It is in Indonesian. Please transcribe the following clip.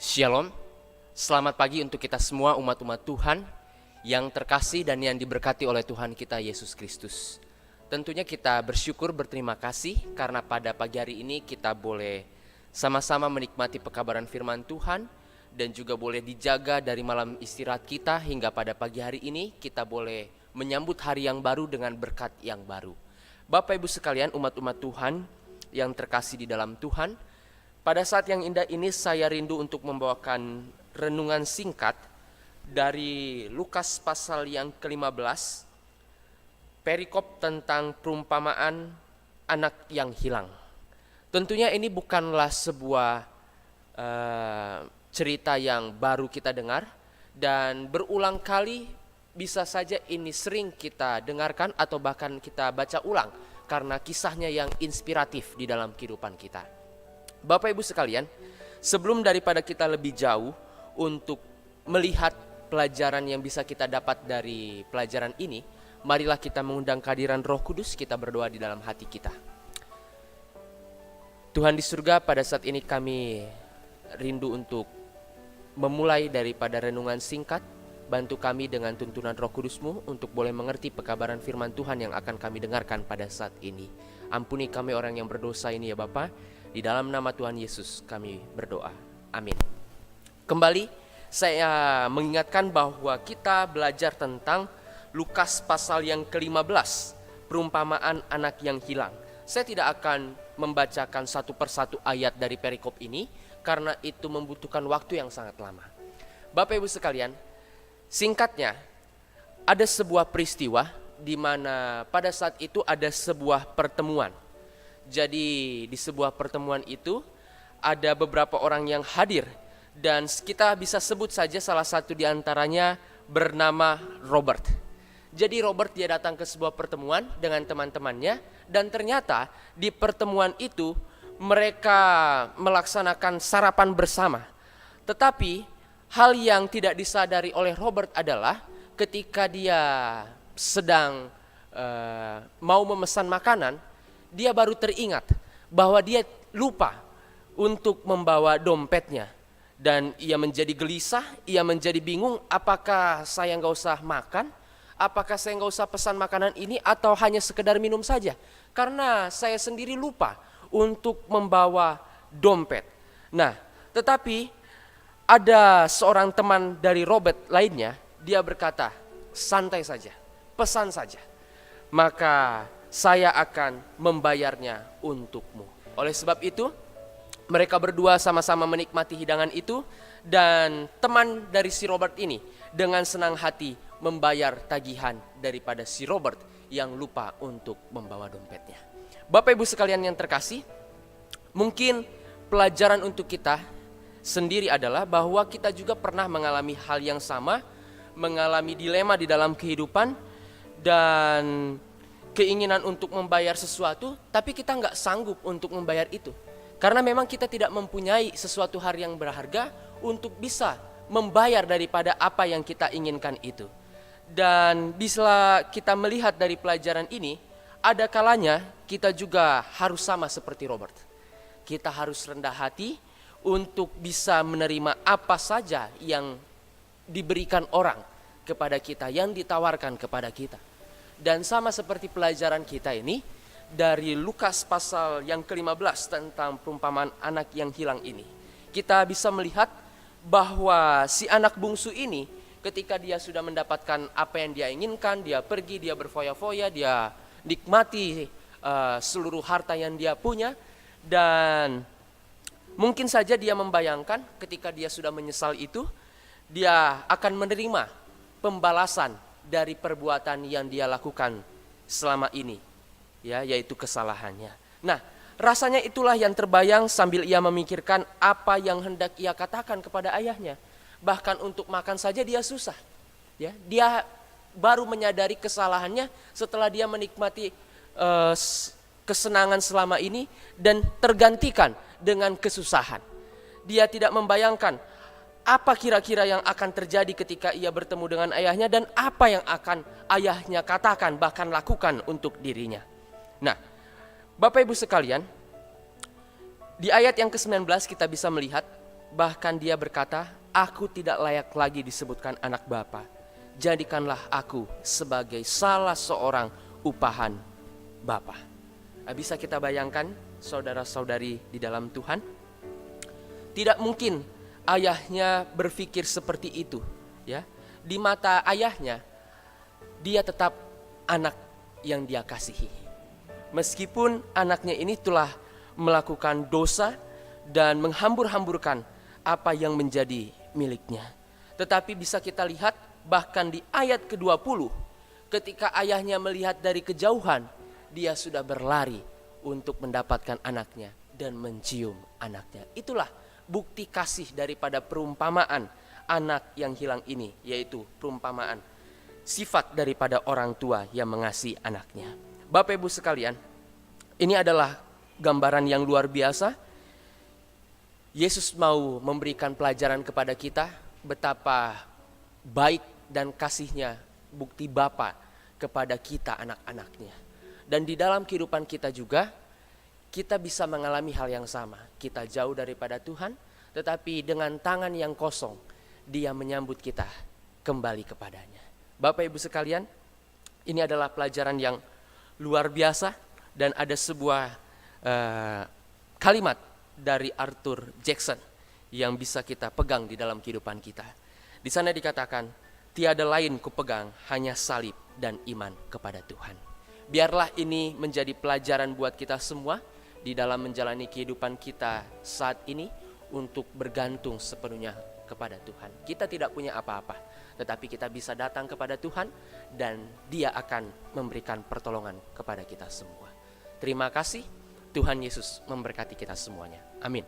Shalom, selamat pagi untuk kita semua umat-umat Tuhan yang terkasih dan yang diberkati oleh Tuhan kita Yesus Kristus. Tentunya kita bersyukur, berterima kasih karena pada pagi hari ini kita boleh sama-sama menikmati pekabaran firman Tuhan dan juga boleh dijaga dari malam istirahat kita hingga pada pagi hari ini kita boleh menyambut hari yang baru dengan berkat yang baru. Bapak Ibu sekalian, umat-umat Tuhan yang terkasih di dalam Tuhan, pada saat yang indah ini saya rindu untuk membawakan renungan singkat dari Lukas pasal yang ke-15, perikop tentang perumpamaan anak yang hilang. Tentunya ini bukanlah sebuah cerita yang baru kita dengar, dan berulang kali bisa saja ini sering kita dengarkan atau bahkan kita baca ulang karena kisahnya yang inspiratif di dalam kehidupan kita. Bapak Ibu sekalian, sebelum daripada kita lebih jauh untuk melihat pelajaran yang bisa kita dapat dari pelajaran ini, marilah kita mengundang kehadiran Roh Kudus, kita berdoa di dalam hati kita. Tuhan di surga, pada saat ini kami rindu untuk memulai daripada renungan singkat. Bantu kami dengan tuntunan Roh Kudus-Mu untuk boleh mengerti pekabaran firman Tuhan yang akan kami dengarkan pada saat ini. Ampuni kami orang yang berdosa ini ya Bapa. Di dalam nama Tuhan Yesus kami berdoa. Amin. Kembali saya mengingatkan bahwa kita belajar tentang Lukas pasal yang ke-15, perumpamaan anak yang hilang. Saya tidak akan membacakan satu persatu ayat dari perikop ini karena itu membutuhkan waktu yang sangat lama. Bapak Ibu sekalian, singkatnya ada sebuah peristiwa di mana pada saat itu ada sebuah pertemuan. Jadi di sebuah pertemuan itu ada beberapa orang yang hadir dan kita bisa sebut saja salah satu di antaranya bernama Robert. Jadi Robert dia datang ke sebuah pertemuan dengan teman-temannya dan ternyata di pertemuan itu mereka melaksanakan sarapan bersama. Tetapi hal yang tidak disadari oleh Robert adalah ketika dia sedang mau memesan makanan, dia baru teringat bahwa dia lupa untuk membawa dompetnya. Dan ia menjadi gelisah, ia menjadi bingung, apakah saya nggak usah makan? Apakah saya nggak usah pesan makanan ini atau hanya sekedar minum saja? Karena saya sendiri lupa untuk membawa dompet. Nah, tetapi ada seorang teman dari Robert lainnya, dia berkata, santai saja, pesan saja. Maka saya akan membayarnya untukmu. Oleh sebab itu, mereka berdua sama-sama menikmati hidangan itu dan teman dari si Robert ini dengan senang hati membayar tagihan daripada si Robert yang lupa untuk membawa dompetnya. Bapak Ibu sekalian yang terkasih, mungkin pelajaran untuk kita sendiri adalah bahwa kita juga pernah mengalami hal yang sama, mengalami dilema di dalam kehidupan dan keinginan untuk membayar sesuatu, tapi kita nggak sanggup untuk membayar itu. Karena memang kita tidak mempunyai sesuatu hal yang berharga untuk bisa membayar daripada apa yang kita inginkan itu. Dan bisa kita melihat dari pelajaran ini, ada kalanya kita juga harus sama seperti Robert. Kita harus rendah hati untuk bisa menerima apa saja yang diberikan orang kepada kita, yang ditawarkan kepada kita. Dan sama seperti pelajaran kita ini dari Lukas pasal yang ke-15 tentang perumpamaan anak yang hilang ini. Kita bisa melihat bahwa si anak bungsu ini ketika dia sudah mendapatkan apa yang dia inginkan, dia pergi, dia berfoya-foya, dia nikmati seluruh harta yang dia punya. Dan mungkin saja dia membayangkan ketika dia sudah menyesal itu, dia akan menerima pembalasan dari perbuatan yang dia lakukan selama ini, ya, yaitu kesalahannya. Nah, rasanya itulah yang terbayang sambil ia memikirkan apa yang hendak ia katakan kepada ayahnya. Bahkan untuk makan saja dia susah, ya. Dia baru menyadari kesalahannya setelah dia menikmati kesenangan selama ini dan tergantikan dengan kesusahan. Dia tidak membayangkan apa kira-kira yang akan terjadi ketika ia bertemu dengan ayahnya dan apa yang akan ayahnya katakan bahkan lakukan untuk dirinya. Nah, Bapak Ibu sekalian, di ayat yang ke-19 kita bisa melihat Bahkan dia berkata, "Aku tidak layak lagi disebutkan anak Bapa. Jadikanlah aku sebagai salah seorang upahan Bapa." Bisa kita bayangkan, saudara-saudari di dalam Tuhan, tidak mungkin ayahnya berpikir seperti itu, ya. Di mata ayahnya, dia tetap anak yang dia kasihi. Meskipun anaknya ini telah melakukan dosa dan menghambur-hamburkan apa yang menjadi miliknya. Tetapi bisa kita lihat bahkan di ayat ke-20, ketika ayahnya melihat dari kejauhan, dia sudah berlari untuk mendapatkan anaknya dan mencium anaknya. Itulah bukti kasih daripada perumpamaan anak yang hilang ini, yaitu perumpamaan sifat daripada orang tua yang mengasihi anaknya. Bapak Ibu sekalian, ini adalah gambaran yang luar biasa. Yesus mau memberikan pelajaran kepada kita betapa baik dan kasihnya bukti Bapa kepada kita anak-anaknya. Dan di dalam kehidupan kita juga, kita bisa mengalami hal yang sama. Kita jauh daripada Tuhan, tetapi dengan tangan yang kosong, Dia menyambut kita kembali kepadanya. Bapak Ibu sekalian, ini adalah pelajaran yang luar biasa. Dan ada sebuah kalimat dari Arthur Jackson yang bisa kita pegang di dalam kehidupan kita. Di sana dikatakan, "Tiada lain kupegang, hanya salib dan iman kepada Tuhan." Biarlah ini menjadi pelajaran buat kita semua di dalam menjalani kehidupan kita saat ini untuk bergantung sepenuhnya kepada Tuhan. Kita tidak punya apa-apa, tetapi kita bisa datang kepada Tuhan dan Dia akan memberikan pertolongan kepada kita semua. Terima kasih, Tuhan Yesus memberkati kita semuanya. Amin.